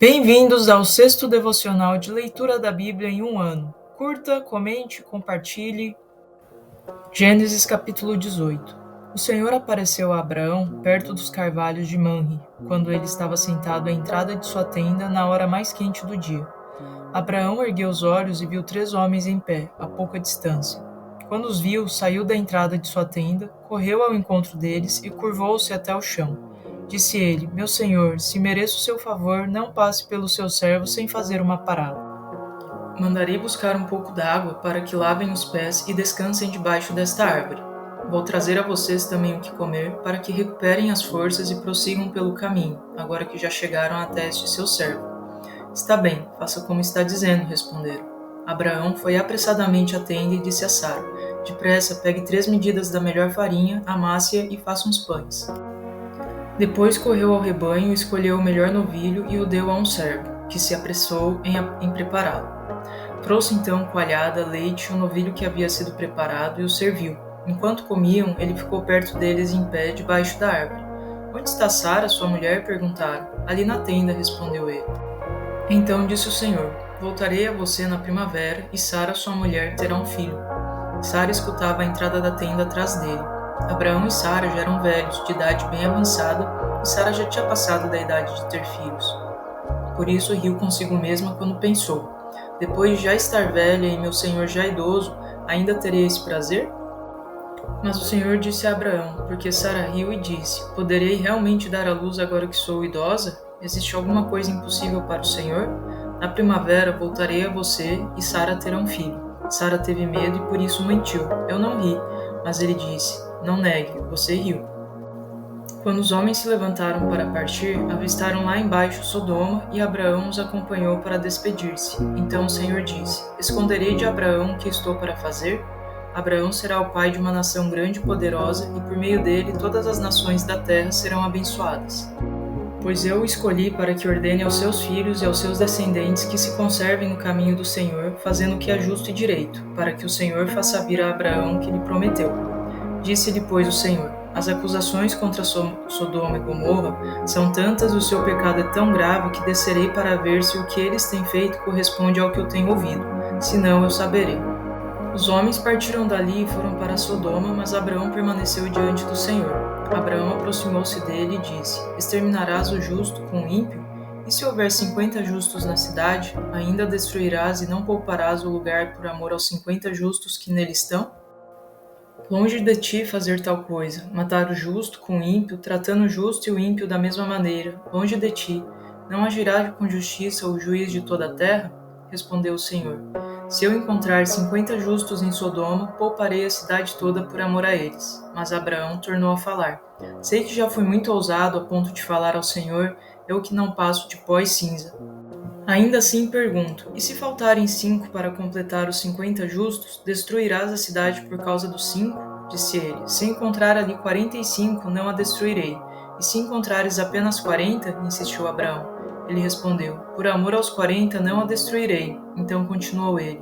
Bem-vindos ao sexto devocional de leitura da Bíblia em um ano. Curta, comente, compartilhe. Gênesis capítulo 18. O Senhor apareceu a Abraão perto dos carvalhos de Manre, quando ele estava sentado à entrada de sua tenda na hora mais quente do dia. Abraão ergueu os olhos e viu 3 homens em pé, a pouca distância. Quando os viu, saiu da entrada de sua tenda, correu ao encontro deles e curvou-se até o chão. Disse ele: Meu senhor, se mereço seu favor, não passe pelo seu servo sem fazer uma parada. Mandarei buscar um pouco d'água para que lavem os pés e descansem debaixo desta árvore. Vou trazer a vocês também o que comer, para que recuperem as forças e prossigam pelo caminho, agora que já chegaram até este seu servo. Está bem, faça como está dizendo, responderam. Abraão foi apressadamente à tenda e disse a Sara: Depressa, pegue 3 medidas da melhor farinha, amasse-a e faça uns pães. Depois correu ao rebanho, escolheu o melhor novilho e o deu a um servo, que se apressou em prepará-lo. Trouxe então coalhada, leite, o novilho que havia sido preparado e o serviu. Enquanto comiam, ele ficou perto deles em pé, debaixo da árvore. Onde está Sara, sua mulher? Perguntaram. Ali na tenda, respondeu ele. Então disse o Senhor: Voltarei a você na primavera, e Sara, sua mulher, terá um filho. Sara escutava a entrada da tenda atrás dele. Abraão e Sara já eram velhos, de idade bem avançada, e Sara já tinha passado da idade de ter filhos. Por isso riu consigo mesma quando pensou: Depois de já estar velha e meu senhor já idoso, ainda terei esse prazer? Mas o Senhor disse a Abraão, porque Sara riu e disse: Poderei realmente dar à luz agora que sou idosa? Existe alguma coisa impossível para o Senhor? Na primavera voltarei a você e Sara terá um filho. Sara teve medo e por isso mentiu. Eu não ri. Mas ele disse: Não negue, você riu. Quando os homens se levantaram para partir, avistaram lá embaixo Sodoma e Abraão os acompanhou para despedir-se. Então o Senhor disse: Esconderei de Abraão o que estou para fazer? Abraão será o pai de uma nação grande e poderosa, e por meio dele todas as nações da terra serão abençoadas. Pois eu o escolhi para que ordene aos seus filhos e aos seus descendentes que se conservem no caminho do Senhor, fazendo o que é justo e direito, para que o Senhor faça vir a Abraão o que lhe prometeu. Disse-lhe, pois, o Senhor: As acusações contra Sodoma e Gomorra são tantas e o seu pecado é tão grave que descerei para ver se o que eles têm feito corresponde ao que eu tenho ouvido. Senão eu saberei. Os homens partiram dali e foram para Sodoma, mas Abraão permaneceu diante do Senhor. Abraão aproximou-se dele e disse: Exterminarás o justo com o ímpio? E se houver 50 justos na cidade, ainda destruirás e não pouparás o lugar por amor aos 50 justos que nele estão? Longe de ti fazer tal coisa, matar o justo com o ímpio, tratando o justo e o ímpio da mesma maneira. Longe de ti. Não agirá com justiça o juiz de toda a terra? Respondeu o Senhor: Se eu encontrar 50 justos em Sodoma, pouparei a cidade toda por amor a eles. Mas Abraão tornou a falar: Sei que já fui muito ousado a ponto de falar ao Senhor, eu que não passo de pó e cinza. Ainda assim pergunto: e se faltarem 5 para completar os 50 justos, destruirás a cidade por causa dos 5? Disse ele: Se encontrar ali 45, não a destruirei. E se encontrares apenas 40? Insistiu Abraão. Ele respondeu: Por amor aos 40 não a destruirei. Então continuou ele: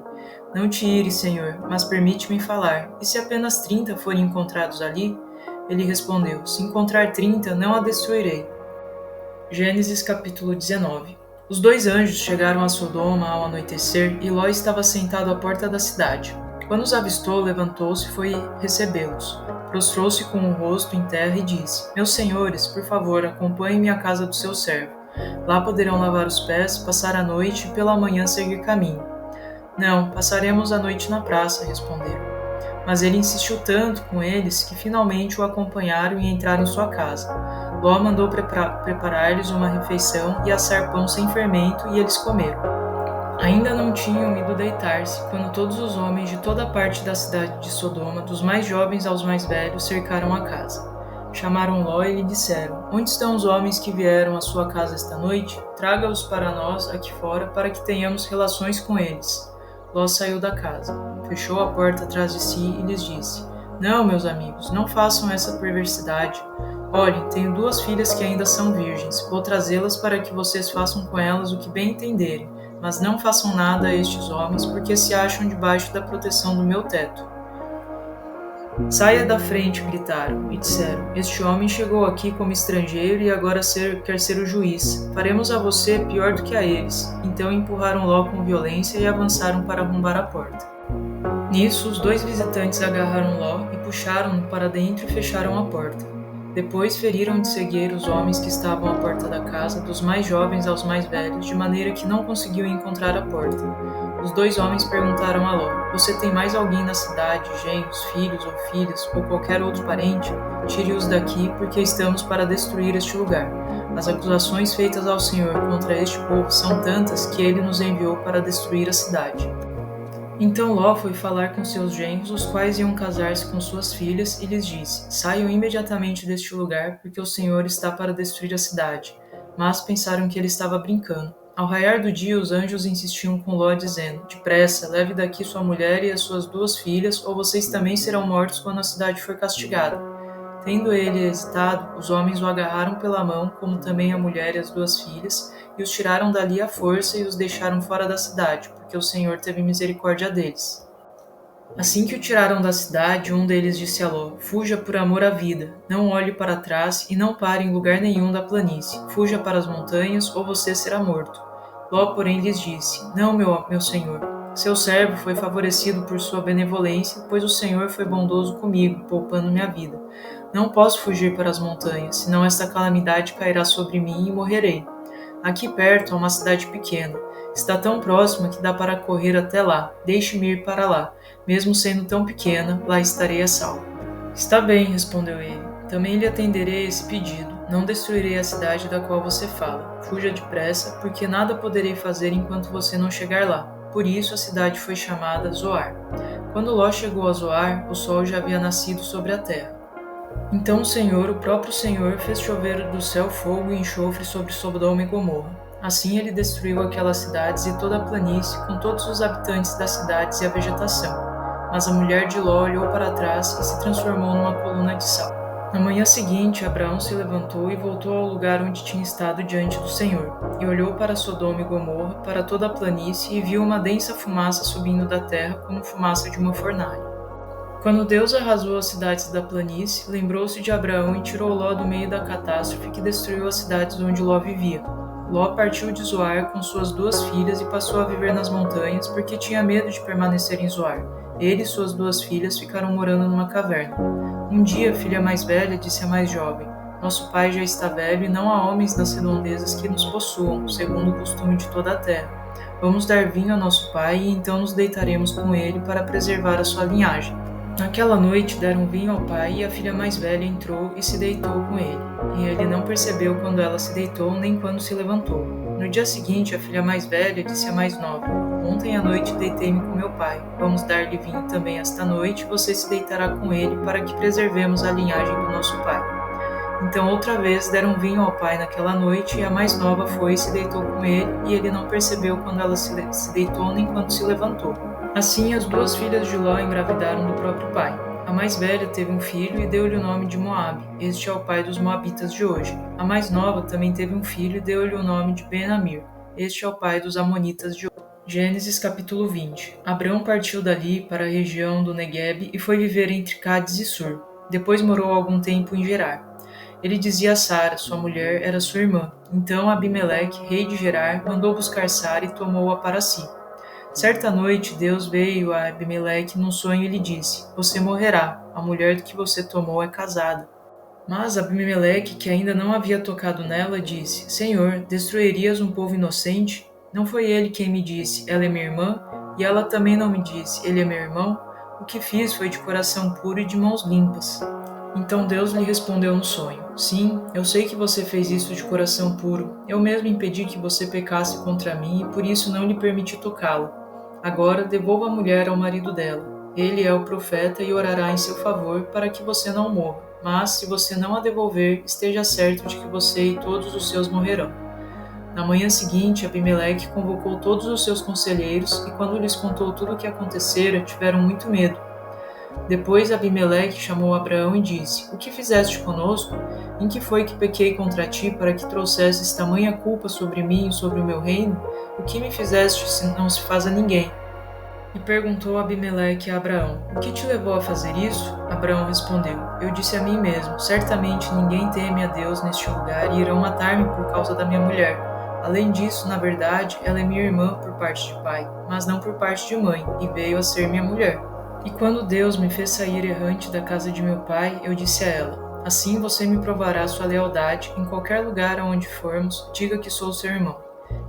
Não te ires, Senhor, mas permite-me falar. E se apenas 30 forem encontrados ali? Ele respondeu: Se encontrar 30, não a destruirei. Gênesis capítulo 19. Os 2 anjos chegaram a Sodoma ao anoitecer e Ló estava sentado à porta da cidade. Quando os avistou, levantou-se e foi recebê-los. Prostrou-se com o rosto em terra e disse: Meus senhores, por favor, acompanhem-me à casa do seu servo. Lá poderão lavar os pés, passar a noite e pela manhã seguir caminho. Não, passaremos a noite na praça, responderam. Mas ele insistiu tanto com eles que finalmente o acompanharam e entraram em sua casa. Ló mandou preparar-lhes uma refeição e assar pão sem fermento, e eles comeram. Ainda não tinham ido deitar-se, quando todos os homens de toda a parte da cidade de Sodoma, dos mais jovens aos mais velhos, cercaram a casa. Chamaram Ló e lhe disseram: Onde estão os homens que vieram à sua casa esta noite? Traga-os para nós aqui fora, para que tenhamos relações com eles. Ló saiu da casa, fechou a porta atrás de si e lhes disse: Não, meus amigos, não façam essa perversidade. Olhem, tenho 2 filhas que ainda são virgens. Vou trazê-las para que vocês façam com elas o que bem entenderem, mas não façam nada a estes homens, porque se acham debaixo da proteção do meu teto. Saia da frente, gritaram, e disseram: Este homem chegou aqui como estrangeiro e agora quer ser o juiz. Faremos a você pior do que a eles. Então empurraram Ló com violência e avançaram para arrombar a porta. Nisso, os 2 visitantes agarraram Ló e puxaram-no para dentro e fecharam a porta. Depois feriram de cegueira os homens que estavam à porta da casa, dos mais jovens aos mais velhos, de maneira que não conseguiam encontrar a porta. Os 2 homens perguntaram a Ló: Você tem mais alguém na cidade, genros, filhos ou filhas, ou qualquer outro parente? Tire-os daqui, porque estamos para destruir este lugar. As acusações feitas ao Senhor contra este povo são tantas que ele nos enviou para destruir a cidade. Então Ló foi falar com seus genros, os quais iam casar-se com suas filhas, e lhes disse: Saiam imediatamente deste lugar, porque o Senhor está para destruir a cidade. Mas pensaram que ele estava brincando. Ao raiar do dia, os anjos insistiam com Ló, dizendo: Depressa, leve daqui sua mulher e as suas 2 filhas, ou vocês também serão mortos quando a cidade for castigada. Tendo ele hesitado, os homens o agarraram pela mão, como também a mulher e as 2 filhas, e os tiraram dali à força e os deixaram fora da cidade, porque o Senhor teve misericórdia deles. Assim que o tiraram da cidade, um deles disse a Ló: Fuja por amor à vida, não olhe para trás e não pare em lugar nenhum da planície. Fuja para as montanhas, ou você será morto. Ló, porém, lhes disse: Não, meu senhor. Seu servo foi favorecido por sua benevolência, pois o Senhor foi bondoso comigo, poupando-me a vida. Não posso fugir para as montanhas, senão esta calamidade cairá sobre mim e morrerei. Aqui perto há uma cidade pequena. Está tão próxima que dá para correr até lá. Deixe-me ir para lá. Mesmo sendo tão pequena, lá estarei a salvo. Está bem, respondeu ele. Também lhe atenderei a esse pedido. Não destruirei a cidade da qual você fala. Fuja depressa, porque nada poderei fazer enquanto você não chegar lá. Por isso a cidade foi chamada Zoar. Quando Ló chegou a Zoar, o sol já havia nascido sobre a terra. Então o próprio Senhor, fez chover do céu fogo e enxofre sobre Sodoma e Gomorra. Assim ele destruiu aquelas cidades e toda a planície, com todos os habitantes das cidades e a vegetação. Mas a mulher de Ló olhou para trás e se transformou numa coluna de sal. Na manhã seguinte, Abraão se levantou e voltou ao lugar onde tinha estado diante do Senhor, e olhou para Sodoma e Gomorra, para toda a planície, e viu uma densa fumaça subindo da terra como fumaça de uma fornalha. Quando Deus arrasou as cidades da planície, lembrou-se de Abraão e tirou Ló do meio da catástrofe que destruiu as cidades onde Ló vivia. Ló partiu de Zoar com suas 2 filhas e passou a viver nas montanhas porque tinha medo de permanecer em Zoar. Ele e suas 2 filhas ficaram morando numa caverna. Um dia, a filha mais velha disse à mais jovem: Nosso pai já está velho e não há homens nas redondezas que nos possuam, segundo o costume de toda a terra. Vamos dar vinho a nosso pai e então nos deitaremos com ele para preservar a sua linhagem. Naquela noite deram vinho ao pai e a filha mais velha entrou e se deitou com ele. E ele não percebeu quando ela se deitou nem quando se levantou. No dia seguinte, a filha mais velha disse à mais nova: Ontem à noite deitei-me com meu pai. Vamos dar-lhe vinho também esta noite, você se deitará com ele para que preservemos a linhagem do nosso pai. Então outra vez deram vinho ao pai naquela noite e a mais nova foi e se deitou com ele e ele não percebeu quando ela se deitou nem quando se levantou. Assim, as 2 filhas de Ló engravidaram do próprio pai. A mais velha teve um filho e deu-lhe o nome de Moabe. Este é o pai dos moabitas de hoje. A mais nova também teve um filho e deu-lhe o nome de Ben-Amir. Este é o pai dos amonitas de hoje. Gênesis capítulo 20. Abrão partiu dali para a região do Neguebe e foi viver entre Cádiz e Sur. Depois morou algum tempo em Gerar. Ele dizia a Sara, sua mulher, era sua irmã. Então Abimeleque, rei de Gerar, mandou buscar Sara e tomou-a para si. Certa noite, Deus veio a Abimeleque num sonho e lhe disse: Você morrerá, a mulher que você tomou é casada. Mas Abimeleque, que ainda não havia tocado nela, disse: Senhor, destruirias um povo inocente? Não foi ele quem me disse: Ela é minha irmã? E ela também não me disse: Ele é meu irmão? O que fiz foi de coração puro e de mãos limpas. Então Deus lhe respondeu no sonho: Sim, eu sei que você fez isso de coração puro. Eu mesmo impedi que você pecasse contra mim e por isso não lhe permiti tocá-la. Agora devolva a mulher ao marido dela. Ele é o profeta e orará em seu favor para que você não morra. Mas, se você não a devolver, esteja certo de que você e todos os seus morrerão. Na manhã seguinte, Abimeleque convocou todos os seus conselheiros e, quando lhes contou tudo o que acontecera, tiveram muito medo. Depois Abimeleque chamou Abraão e disse: O que fizeste conosco? Em que foi que pequei contra ti para que trouxesses tamanha culpa sobre mim e sobre o meu reino? O que me fizeste se não se faz a ninguém? E perguntou Abimeleque a Abraão: O que te levou a fazer isso? Abraão respondeu: Eu disse a mim mesmo: Certamente ninguém teme a Deus neste lugar e irão matar-me por causa da minha mulher. Além disso, na verdade, ela é minha irmã por parte de pai, mas não por parte de mãe, e veio a ser minha mulher. E quando Deus me fez sair errante da casa de meu pai, eu disse a ela: Assim você me provará sua lealdade, em qualquer lugar aonde formos, diga que sou seu irmão.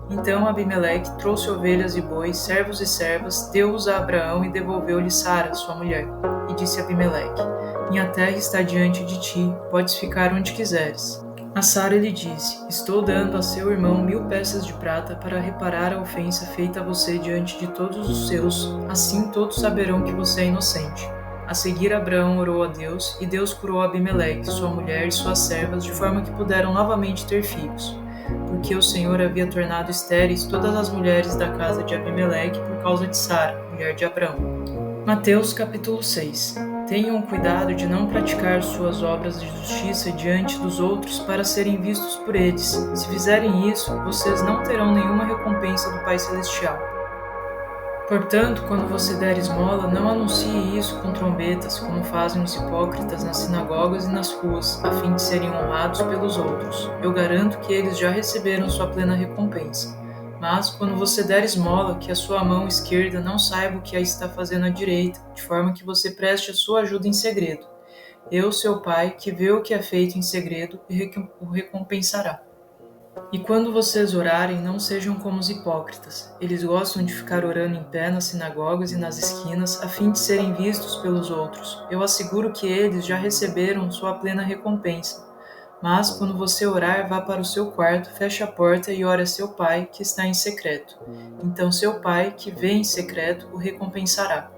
Então Abimeleque trouxe ovelhas e bois, servos e servas, deu-os a Abraão e devolveu-lhe Sara, sua mulher. E disse Abimeleque: Minha terra está diante de ti, podes ficar onde quiseres. A Sara lhe disse: Estou dando a seu irmão 1000 peças de prata para reparar a ofensa feita a você diante de todos os seus, assim todos saberão que você é inocente. A seguir Abraão orou a Deus, e Deus curou Abimeleque, sua mulher e suas servas, de forma que puderam novamente ter filhos, porque o Senhor havia tornado estéreis todas as mulheres da casa de Abimeleque por causa de Sara, mulher de Abraão. Mateus capítulo 6. Tenham cuidado de não praticar suas obras de justiça diante dos outros para serem vistos por eles. Se fizerem isso, vocês não terão nenhuma recompensa do Pai Celestial. Portanto, quando você der esmola, não anuncie isso com trombetas, como fazem os hipócritas nas sinagogas e nas ruas, a fim de serem honrados pelos outros. Eu garanto que eles já receberam sua plena recompensa. Mas, quando você der esmola, que a sua mão esquerda não saiba o que a está fazendo à direita, de forma que você preste a sua ajuda em segredo. Eu, seu Pai, que vê o que é feito em segredo, o recompensará. E quando vocês orarem, não sejam como os hipócritas. Eles gostam de ficar orando em pé nas sinagogas e nas esquinas, a fim de serem vistos pelos outros. Eu asseguro que eles já receberam sua plena recompensa. Mas, quando você orar, vá para o seu quarto, feche a porta e ore a seu pai, que está em secreto. Então seu pai, que vê em secreto, o recompensará.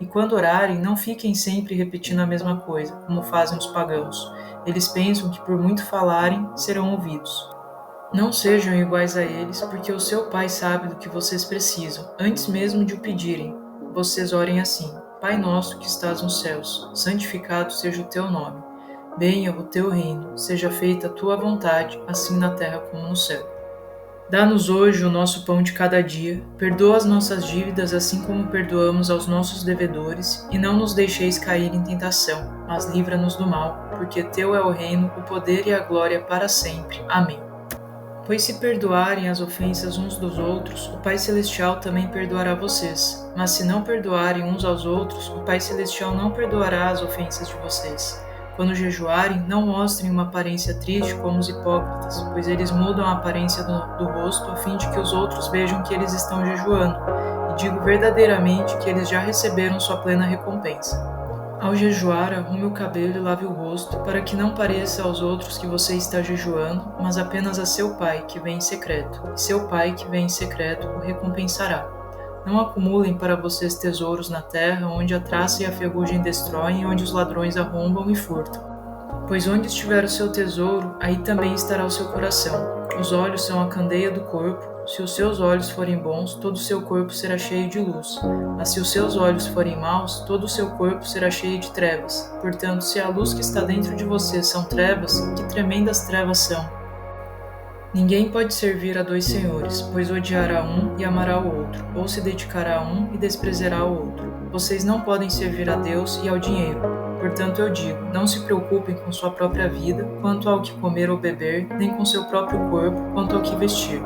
E quando orarem, não fiquem sempre repetindo a mesma coisa, como fazem os pagãos. Eles pensam que por muito falarem, serão ouvidos. Não sejam iguais a eles, porque o seu Pai sabe do que vocês precisam, antes mesmo de o pedirem. Vocês orem assim: Pai nosso que estás nos céus, santificado seja o teu nome. Venha o teu reino, seja feita a tua vontade, assim na terra como no céu. Dá-nos hoje o nosso pão de cada dia, perdoa as nossas dívidas assim como perdoamos aos nossos devedores, e não nos deixeis cair em tentação, mas livra-nos do mal, porque teu é o reino, o poder e a glória para sempre. Amém. Pois se perdoarem as ofensas uns dos outros, o Pai Celestial também perdoará vocês. Mas se não perdoarem uns aos outros, o Pai Celestial não perdoará as ofensas de vocês. Quando jejuarem, não mostrem uma aparência triste como os hipócritas, pois eles mudam a aparência do rosto a fim de que os outros vejam que eles estão jejuando. E digo verdadeiramente que eles já receberam sua plena recompensa. Ao jejuar, arrume o cabelo e lave o rosto, para que não pareça aos outros que você está jejuando, mas apenas a seu Pai, que vem em secreto. E seu Pai, que vem em secreto, o recompensará. Não acumulem para vocês tesouros na terra, onde a traça e a ferrugem destroem, e onde os ladrões arrombam e furtam. Pois onde estiver o seu tesouro, aí também estará o seu coração. Os olhos são a candeia do corpo. Se os seus olhos forem bons, todo o seu corpo será cheio de luz. Mas se os seus olhos forem maus, todo o seu corpo será cheio de trevas. Portanto, se a luz que está dentro de você são trevas, que tremendas trevas são! Ninguém pode servir a 2 senhores, pois odiará um e amará o outro, ou se dedicará a um e desprezará o outro. Vocês não podem servir a Deus e ao dinheiro. Portanto, eu digo, não se preocupem com sua própria vida, quanto ao que comer ou beber, nem com seu próprio corpo, quanto ao que vestir.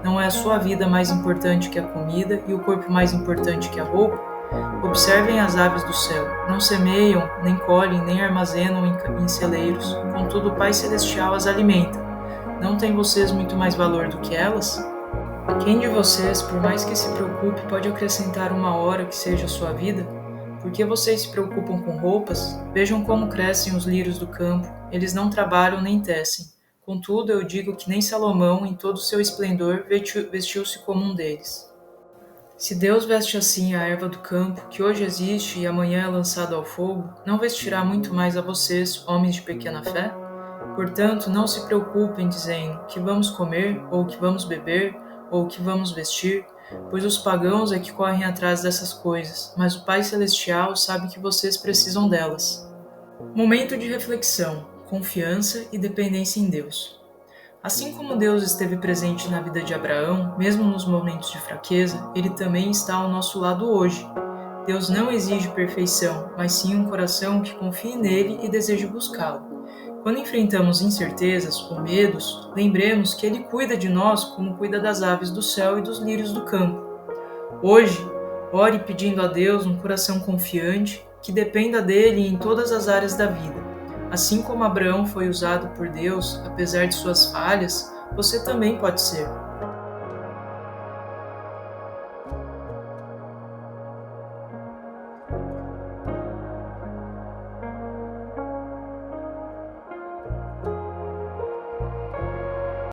Não é a sua vida mais importante que a comida e o corpo mais importante que a roupa? Observem as aves do céu. Não semeiam, nem colhem, nem armazenam em celeiros. Contudo, o Pai Celestial as alimenta. Não têm vocês muito mais valor do que elas? Quem de vocês, por mais que se preocupe, pode acrescentar uma hora que seja a sua vida? Por que vocês se preocupam com roupas? Vejam como crescem os lírios do campo. Eles não trabalham nem tecem. Contudo, eu digo que nem Salomão, em todo o seu esplendor, vestiu-se como um deles. Se Deus veste assim a erva do campo, que hoje existe e amanhã é lançada ao fogo, não vestirá muito mais a vocês, homens de pequena fé? Portanto, não se preocupem dizendo que vamos comer, ou que vamos beber, ou que vamos vestir, pois os pagãos é que correm atrás dessas coisas, mas o Pai Celestial sabe que vocês precisam delas. Momento de reflexão, confiança e dependência em Deus. Assim como Deus esteve presente na vida de Abraão, mesmo nos momentos de fraqueza, Ele também está ao nosso lado hoje. Deus não exige perfeição, mas sim um coração que confie nele e deseje buscá-lo. Quando enfrentamos incertezas ou medos, lembremos que Ele cuida de nós como cuida das aves do céu e dos lírios do campo. Hoje, ore pedindo a Deus um coração confiante, que dependa dele em todas as áreas da vida. Assim como Abraão foi usado por Deus, apesar de suas falhas, você também pode ser.